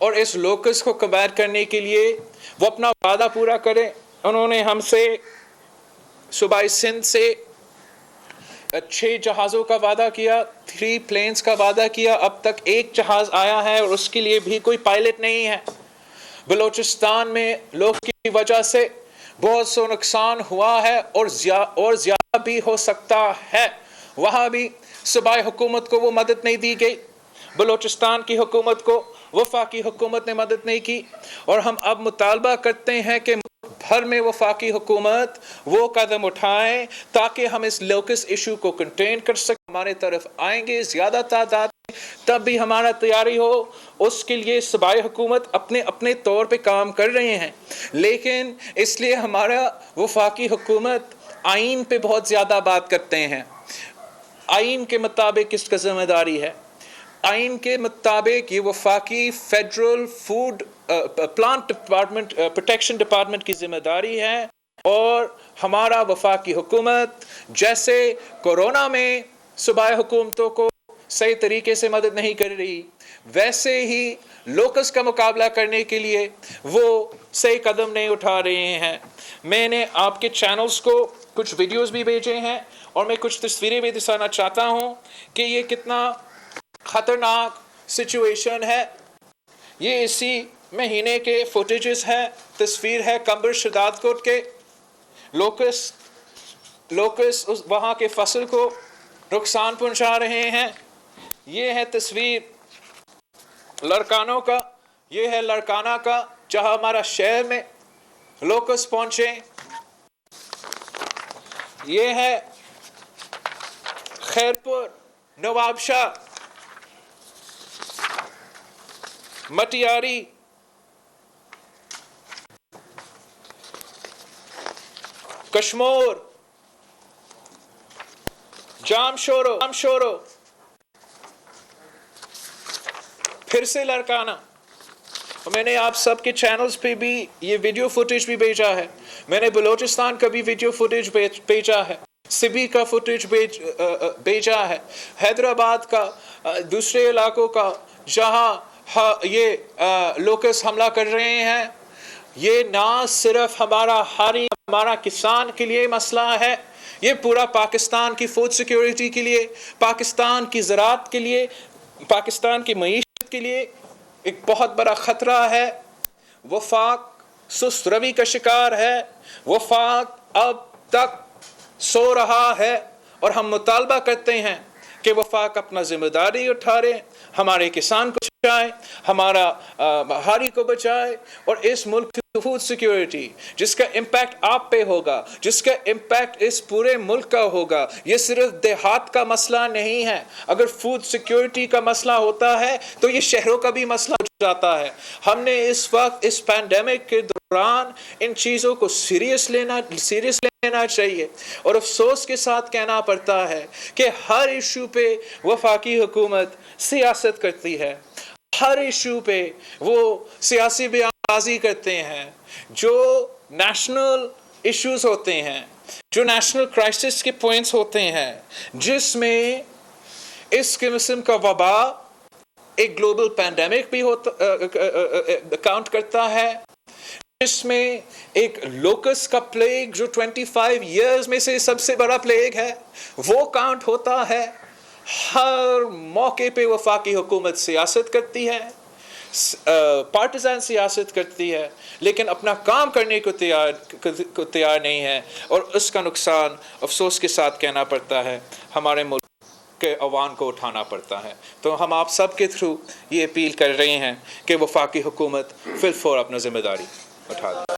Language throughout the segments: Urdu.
اور اس لوکس کو کمبیٹ کرنے کے لیے وہ اپنا وعدہ پورا کریں. انہوں نے ہم سے صوبائی سندھ سے 6 جہازوں کا وعدہ کیا, 3 پلینز کا وعدہ کیا. اب تک 1 جہاز آیا ہے اور اس کے لیے بھی کوئی پائلٹ نہیں ہے. بلوچستان میں لوگ کی وجہ سے بہت سو نقصان ہوا ہے اور زیادہ بھی ہو سکتا ہے. وہاں بھی صوبائی حکومت کو وہ مدد نہیں دی گئی, بلوچستان کی حکومت کو وفاقی حکومت نے مدد نہیں کی. اور ہم اب مطالبہ کرتے ہیں کہ بھر میں وفاقی حکومت وہ قدم اٹھائیں تاکہ ہم اس لوکس ایشو کو کنٹین کر سکیں. ہمارے طرف آئیں گے زیادہ تعداد میں تب بھی ہمارا تیاری ہو. اس کے لیے صوبائی حکومت اپنے طور پہ کام کر رہے ہیں, لیکن اس لیے ہمارا وفاقی حکومت آئین پہ بہت زیادہ بات کرتے ہیں. آئین کے مطابق کس کا ذمہ داری ہے؟ آئین کے مطابق یہ وفاقی federal food plant department protection department کی ذمہ داری ہے. اور ہمارا وفاقی حکومت جیسے کورونا میں صوبائی حکومتوں کو صحیح طریقے سے مدد نہیں کر رہی, ویسے ہی لوکس کا مقابلہ کرنے کے لیے وہ صحیح قدم نہیں اٹھا رہے ہیں. میں نے آپ کے چینلز کو کچھ ویڈیوز بھی بھیجے ہیں اور میں کچھ تصویریں بھی دکھانا چاہتا ہوں کہ یہ کتنا خطرناک سچویشن ہے. یہ اسی مہینے کے فوٹیجز ہیں, تصویر ہے کمبر شداد کوٹ کے. لوکس وہاں کے فصل کو نقصان پہنچا رہے ہیں. یہ ہے تصویر لڑکانوں کا, یہ ہے لڑکانہ کا جہاں ہمارا شہر میں لوکس پہنچے. یہ ہے خیرپور, نواب شاہ, مٹیاری, کشمور, جام شورو, پھر سے لڑکانہ. میں نے آپ سب کے چینلز پہ بھی یہ ویڈیو فوٹیج بھی بھیجا ہے. میں نے بلوچستان کا بھی ویڈیو فوٹیج بھیجا ہے, سبی کا فوٹیج بھیجا ہے, حیدرآباد کا, دوسرے علاقوں کا جہاں یہ لوکس حملہ کر رہے ہیں. یہ نہ صرف ہمارا کسان کے لیے مسئلہ ہے, یہ پورا پاکستان کی فوڈ سیکیورٹی کے لیے, پاکستان کی زراعت کے لیے, پاکستان کی معیشت کے لیے ایک بہت بڑا خطرہ ہے. وفاق سست روی کا شکار ہے. وفاق اب تک سو رہا ہے اور ہم مطالبہ کرتے ہیں کہ وفاق اپنا ذمہ داری اٹھائے, ہمارے کسان کو بچائے, ہمارا بہاری کو بچائے. اور اس ملک کی فوڈ سیکیورٹی جس کا امپیکٹ آپ پہ ہوگا, جس کا امپیکٹ اس پورے ملک کا ہوگا, یہ صرف دیہات کا مسئلہ نہیں ہے. اگر فوڈ سیکیورٹی کا مسئلہ ہوتا ہے تو یہ شہروں کا بھی مسئلہ ہو جاتا ہے. ہم نے اس وقت اس پینڈیمک کے دوران ان چیزوں کو سیریس لینا چاہیے. اور افسوس کے ساتھ کہنا پڑتا ہے کہ ہر ایشو پہ وفاقی حکومت سیاست کرتی ہے, ہر ایشو پہ وہ سیاسی بیان بازی کرتے ہیں. جو نیشنل ایشوز ہوتے ہیں, جو نیشنل کرائسس کے پوائنٹس ہوتے ہیں, جس میں اس قسم کا وبا ایک گلوبل پینڈیمک بھی کاؤنٹ کرتا ہے, جس میں ایک لوکس کا پلیگ جو 25 ایئرز میں سے سب سے بڑا پلیگ ہے وہ کاؤنٹ ہوتا ہے. ہر موقع پہ وفاقی حکومت سیاست کرتی ہے, پارٹیزن سیاست کرتی ہے, لیکن اپنا کام کرنے کو تیار نہیں ہے. اور اس کا نقصان افسوس کے ساتھ کہنا پڑتا ہے ہمارے ملک کے عوام کو اٹھانا پڑتا ہے. تو ہم آپ سب کے تھرو یہ اپیل کر رہے ہیں کہ وفاقی حکومت فی الفور اپنا ذمہ داری اٹھا دیں.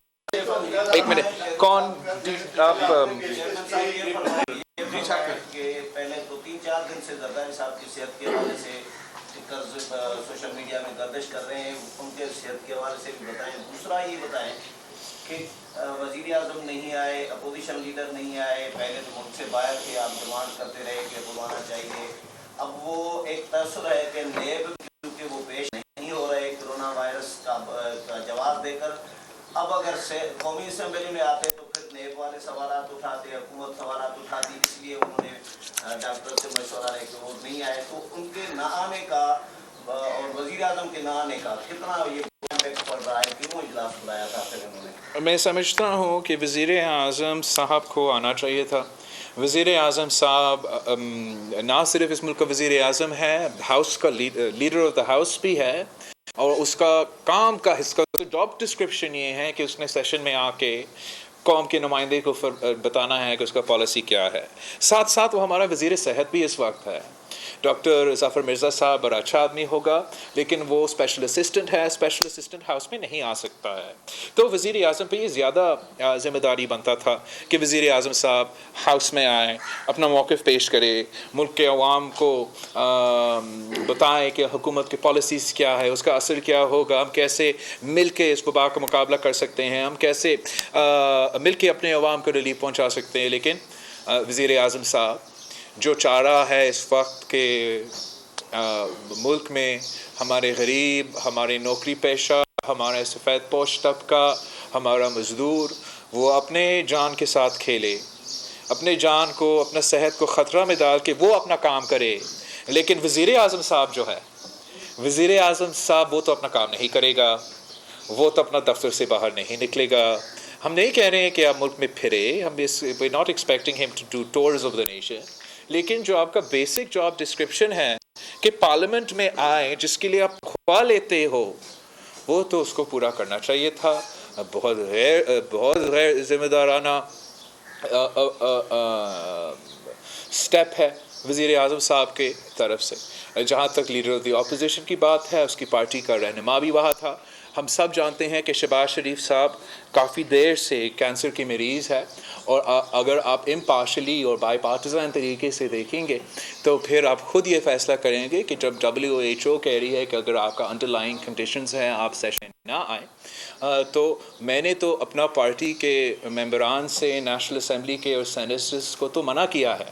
ایک منٹ, کون آپ پہلے 2-3-4 دن سے زرداری صاحب کی صحت کے حوالے سے سوشل میڈیا میں گردش کر رہے ہیں, ان کے صحت کے حوالے سے بھی بتائیں. دوسرا یہ بتائیں کہ وزیر اعظم نہیں آئے, اپوزیشن لیڈر نہیں آئے, پہلے تو ملک سے باہر تھے, آپ ڈیمانڈ کرتے رہے کہ بلوانا چاہیے. اب وہ ایک تاثر ہے کہ نیب کیونکہ وہ پیش نہیں ہو رہے کرونا وائرس کا جواب دے کر, اب اگر قومی اسمبلی میں آتے تو پھر نیب والے سوالات اٹھاتے, حکومت سوالات اٹھاتی. اس لیے انہوں نے ڈاکٹر سے مشورہ ہے کہ وہ نہیں آئے. تو ان کے نہ آنے کا اور وزیر اعظم کے نہ آنے کا کتنا یہ امپیکٹ پڑ رہا ہے؟ کیوں اجلاس بلایا تھا پھر انہوں نے؟ میں سمجھتا ہوں کہ وزیر اعظم صاحب کو آنا چاہیے تھا. وزیر اعظم صاحب نہ صرف اس ملک کا وزیر اعظم ہے، ہاؤس کا لیڈر آف دا ہاؤس بھی ہے، اور اس کا کام کا حصہ جاب ڈسکرپشن یہ ہے کہ اس نے سیشن میں آ کے قوم کے نمائندے کو بتانا ہے کہ اس کا پالیسی کیا ہے. ساتھ ساتھ وہ ہمارا وزیر صحت بھی اس وقت ہے. ڈاکٹر ظفر مرزا صاحب بڑا اچھا آدمی ہوگا، لیکن وہ اسپیشل اسسٹنٹ ہے، اسپیشل اسسٹنٹ ہاؤس میں نہیں آ سکتا ہے. تو وزیر اعظم پہ یہ زیادہ ذمہ داری بنتا تھا کہ وزیر اعظم صاحب ہاؤس میں آئیں، اپنا موقف پیش کرے، ملک کے عوام کو بتائیں کہ حکومت کی پالیسیز کیا ہے، اس کا اثر کیا ہوگا، ہم کیسے مل کے اس وبا کا مقابلہ کر سکتے ہیں، ہم کیسے مل کے اپنے عوام کو ریلیف پہنچا سکتے ہیں. لیکن وزیر اعظم صاحب جو چاہ رہا ہے اس وقت کے ملک میں ہمارے غریب، ہمارے نوکری پیشہ، ہمارا سفید پوش طبقہ، ہمارا مزدور، وہ اپنے جان کے ساتھ کھیلے، اپنے جان کو، اپنا صحت کو خطرہ میں ڈال کے وہ اپنا کام کرے. لیکن وزیر اعظم صاحب جو ہے، وزیر اعظم صاحب وہ تو اپنا کام نہیں کرے گا، وہ تو اپنا دفتر سے باہر نہیں نکلے گا. ہم نہیں کہہ رہے ہیں کہ آپ ملک میں پھرے، ہم ناٹ ایکسپیکٹنگ ہم to do tours of the nation, لیکن جو آپ کا بیسک جاب ڈسکرپشن ہے کہ پارلیمنٹ میں آئیں، جس کے لیے آپ خواہ لیتے ہو، وہ تو اس کو پورا کرنا چاہیے تھا. بہت غیر ذمہ دارانہ سٹیپ ہے وزیر اعظم صاحب کے طرف سے. جہاں تک لیڈر آف دی اپوزیشن کی بات ہے، اس کی پارٹی کا رہنما بھی وہاں تھا. ہم سب جانتے ہیں کہ شہباز شریف صاحب کافی دیر سے کینسر کی مریض ہے، اور اگر آپ امپارشلی اور بائی پارٹیزن طریقے سے دیکھیں گے تو پھر آپ خود یہ فیصلہ کریں گے کہ جب WHO کہہ رہی ہے کہ اگر آپ کا انڈر لائنگ کنڈیشنز ہیں آپ سیشن نہ آئیں، تو میں نے تو اپنا پارٹی کے ممبران سے، نیشنل اسمبلی کے اور سینیٹرز کو تو منع کیا ہے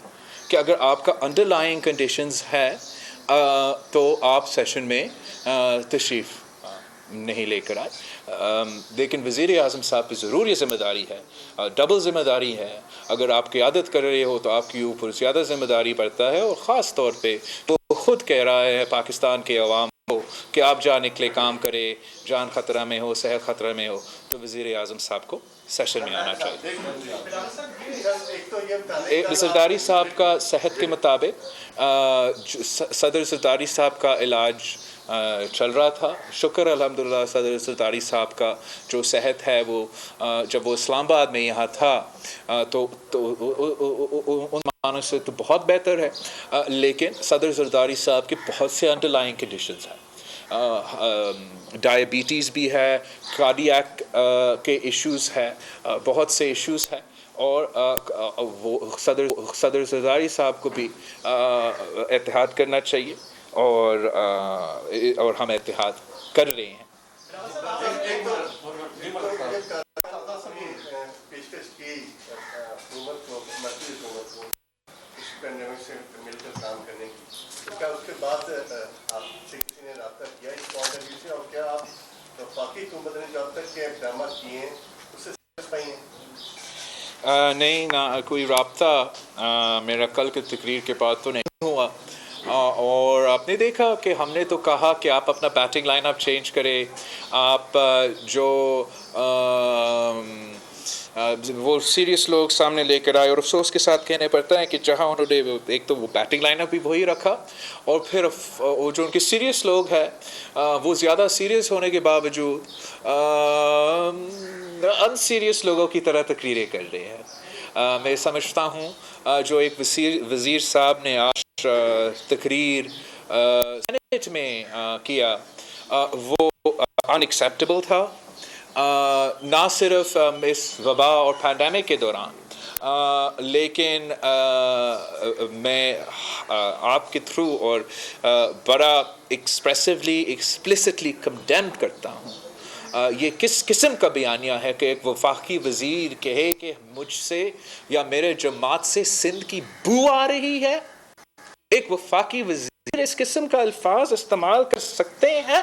کہ اگر آپ کا انڈر لائنگ کنڈیشنز ہے تو آپ سیشن میں تشریف نہیں لے کر آئے. لیکن وزیر اعظم صاحب کی ضرور یہ ذمہ داری ہے، ڈبل ذمہ داری ہے. اگر آپ قیادت کر رہے ہو تو آپ کے اوپر زیادہ ذمہ داری بڑھتا ہے، اور خاص طور پہ وہ خود کہہ رہا ہے پاکستان کے عوام کو کہ آپ جا نکلے کام کرے، جان خطرہ میں ہو، صحت خطرہ میں ہو، تو وزیر اعظم صاحب کو سیشن میں آنا چاہیے. زرداری صاحب کا صحت کے مطابق صدر زرداری صاحب کا علاج چل رہا تھا. شکر الحمدللہ صدر زرداری صاحب کا جو صحت ہے وہ جب وہ اسلام آباد میں یہاں تھا تو ان معنوں سے تو بہت بہتر ہے. لیکن صدر زرداری صاحب کے بہت سے انڈر لائنگ کنڈیشنز ہیں، ڈائبٹیز بھی ہے، کارڈیاک کے ایشوز ہے، بہت سے ایشوز ہیں، اور وہ صدر زرداری صاحب کو بھی اتحاد کرنا چاہیے، اور ہم اتحاد کر رہے ہیں. پیشکش کی حکومت کو، مرکزی حکومت کو اس پینڈیمک سے مل کر کام کرنے کی، کیا اس کے بعد آپ سے کسی نے رابطہ کیا اس پوائنٹ آف ویو سے، اور کیا آپ وفاقی حکومت نے جو اب تک کے اقدامات کیے ہیں اس سے سیٹسفائی ہیں؟ نہیں، نہ کوئی رابطہ میرا کل کی تقریر کے بعد تو نہیں ہوا. اور آپ نے دیکھا کہ ہم نے تو کہا کہ آپ اپنا بیٹنگ لائن اپ چینج کرے، آپ جو وہ سیریس لوگ سامنے لے کر آئے، اور افسوس کے ساتھ کہنے پڑتا ہے کہ جہاں انہوں نے ایک تو وہ بیٹنگ لائن اپ بھی وہی رکھا، اور پھر وہ جو ان کے سیریس لوگ ہیں وہ زیادہ سیریس ہونے کے باوجود ان سیریس لوگوں کی طرح تقریریں کر رہے ہیں. میں سمجھتا ہوں جو ایک وزیر صاحب نے آج تقریر سینیٹ میں کیا وہ ان ایکسیپٹیبل تھا. نہ صرف اس وبا اور پینڈیمک کے دوران، لیکن میں آپ کے تھرو اور بڑا ایکسپریسولی ایکسپلسٹلی کنڈیم کرتا ہوں یہ کس قسم کا بیانیہ ہے کہ ایک وفاقی وزیر کہے کہ مجھ سے یا میرے جماعت سے سندھ کی بو آ رہی ہے. ایک وفاقی وزیر اس قسم کا الفاظ استعمال کر سکتے ہیں؟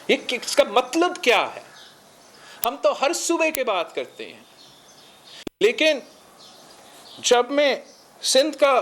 یہ اس کا مطلب کیا ہے؟ ہم تو ہر صوبے کی بات کرتے ہیں، لیکن جب میں سندھ کا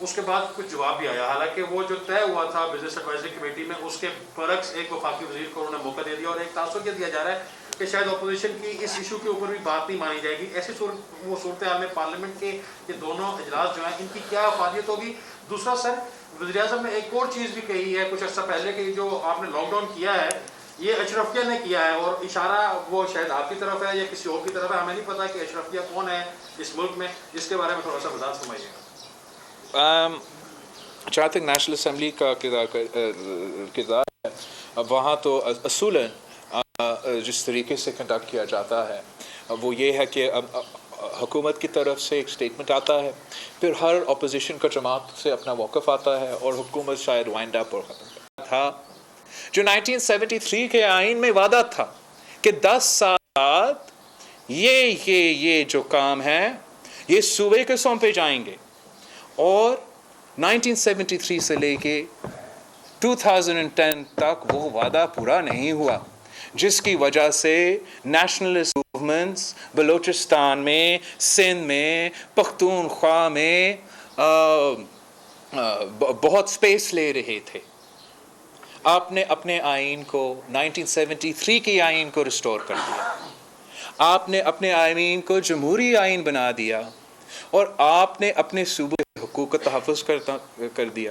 اس کے بعد کچھ جواب بھی آیا، حالانکہ وہ جو طے ہوا تھا بزنس ایڈوائزری کمیٹی میں اس کے برعکس ایک وفاقی وزیر کو انہوں نے موقع دے دیا، اور ایک تاثر یہ دیا جا رہا ہے کہ شاید اپوزیشن کی اس ایشو کے اوپر بھی بات نہیں مانی جائے گی. ایسی وہ صورتحال میں پارلیمنٹ کے یہ دونوں اجلاس جو ہیں ان کی کیا افادیت ہوگی؟ دوسرا سر، وزیر اعظم نے ایک اور چیز بھی کہی ہے کچھ عرصہ پہلے کہ جو آپ نے لاک ڈاؤن کیا ہے یہ اشرفیہ نے کیا ہے، اور اشارہ وہ شاید آپ کی طرف ہے یا کسی اور کی طرف ہے، ہمیں نہیں پتا کہ اشرفیہ کون ہے اس ملک میں، جس کے بارے میں تھوڑا سا وضاحت فرمائیے گا. جہاں تک نیشنل اسمبلی کا کردار ہے، وہاں تو اصولاً جس طریقے سے کنڈکٹ کیا جاتا ہے وہ یہ ہے کہ حکومت کی طرف سے ایک سٹیٹمنٹ آتا ہے، پھر ہر اپوزیشن کا جماعت سے اپنا موقف آتا ہے، اور حکومت شاید وائنڈ اپ اور ختم کرتا تھا. جو 1973 کے آئین میں وعدہ تھا کہ 10 سال بعد یہ جو کام ہے یہ صوبے کو سونپے جائیں گے، اور 1973 سے لے کے 2010 تک وہ وعدہ پورا نہیں ہوا، جس کی وجہ سے نیشنلسٹ موومنٹس بلوچستان میں، سندھ میں، پختونخوا میں بہت سپیس لے رہے تھے. آپ نے اپنے آئین کو 1973 کے آئین کو ریسٹور کر دیا، آپ نے اپنے آئین کو جمہوری آئین بنا دیا، اور آپ نے اپنے صوبے کے حقوق کا تحفظ کر دیا.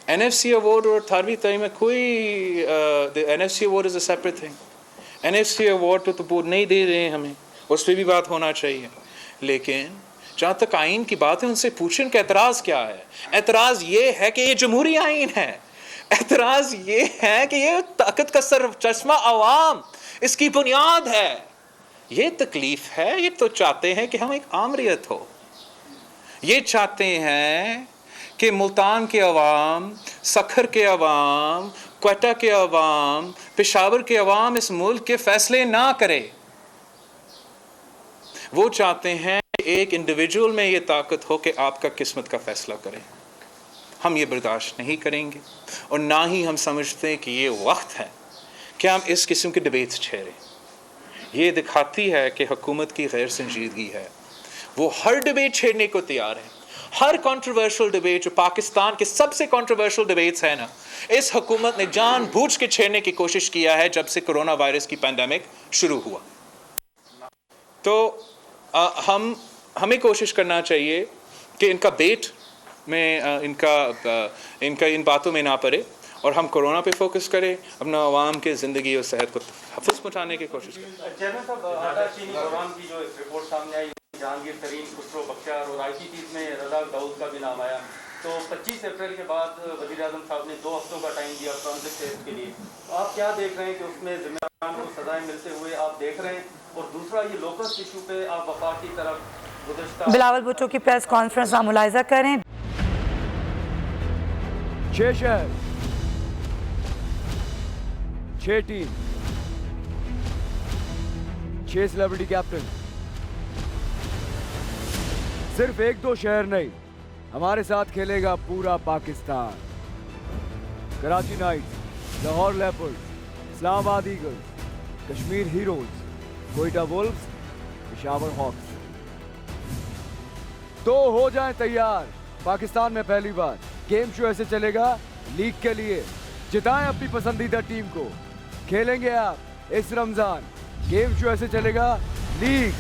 این ایف سی ایوارڈ اور 18ویں تعلیم میں کوئی N F C award is a separate thing. N F C award تو بورڈ نہیں دے رہے ہیں ہمیں، اس پہ بھی بات ہونا چاہیے. لیکن جہاں تک آئین کی بات ہے ان سے پوچھیں کہ اعتراض کیا ہے. اعتراض یہ ہے کہ یہ جمہوری آئین ہے، اعتراض یہ ہے کہ یہ طاقت کا سر چشمہ عوام اس کی بنیاد ہے. یہ تکلیف ہے. یہ تو چاہتے ہیں کہ ہم ایک آمریت ہو، یہ چاہتے ہیں کہ ملتان کے عوام، سکھر کے عوام، کوئٹہ کے عوام، پشاور کے عوام اس ملک کے فیصلے نہ کرے. وہ چاہتے ہیں کہ ایک انڈیویجول میں یہ طاقت ہو کہ آپ کا قسمت کا فیصلہ کرے. ہم یہ برداشت نہیں کریں گے، اور نہ ہی ہم سمجھتے ہیں کہ یہ وقت ہے کہ ہم اس قسم کے ڈبیٹس چھیڑیں. یہ دکھاتی ہے کہ حکومت کی غیر سنجیدگی ہے. وہ ہر ڈبیٹ چھیڑنے کو تیار ہے. ہر کنٹروورشل ڈبیٹ جو پاکستان کے سب سے کنٹروورشل ڈبیٹس ہیں نا، اس حکومت نے جان بوجھ کے چھیڑنے کی کوشش کیا ہے جب سے کرونا وائرس کی پینڈیمک شروع ہوا. تو ہمیں کوشش کرنا چاہیے کہ ان کا بیٹ میں ان باتوں میں نہ پڑے، اور ہم کرونا پہ فوکس کریں، اپنا عوام کے زندگی اور صحت کو تحفظ پہنچانے کی کوشش کریں. چیئرمین صاحب، آٹا چینی دوران کی جو رپورٹ سامنے آئی، جہانگیر ترین، خسرو بختیار اور آئی ٹی چیف میں رضا داؤد کا بھی نام آیا، تو 25 اپریل کے بعد وزیر اعظم صاحب نے 2 ہفتوں کا ٹائم دیا فرانسک ٹیسٹ کے لیے. آپ کیا دیکھ رہے ہیں کہ اس میں ذمہ داران کو سزائیں ملتے ہوئے آپ دیکھ رہے ہیں؟ اور دوسرا یہ لوکس ایشو پہ آپ وفاق کی طرف گزشتہ بلاول بھٹو کی پریس کانفرنس آپ ملاحظہ کریں. 6 شہر، 6 ٹیم، 6 سیلیبریٹی کیپٹن. صرف 1-2 شہر نہیں، ہمارے ساتھ کھیلے گا پورا Pakistan. Karachi Knights, Lahore Leopards, Islamabad Eagles, Kashmir Heroes, Quetta Wolves, Peshawar Hawks. تو ہو جائیں تیار. پاکستان میں پہلی بار گیم شو ایسے چلے گا لیگ کے لیے. جتائیں اپنی پسندیدہ ٹیم کو. کھیلیں گے آپ اس رمضان. گیم شو ایسے چلے گا لیگ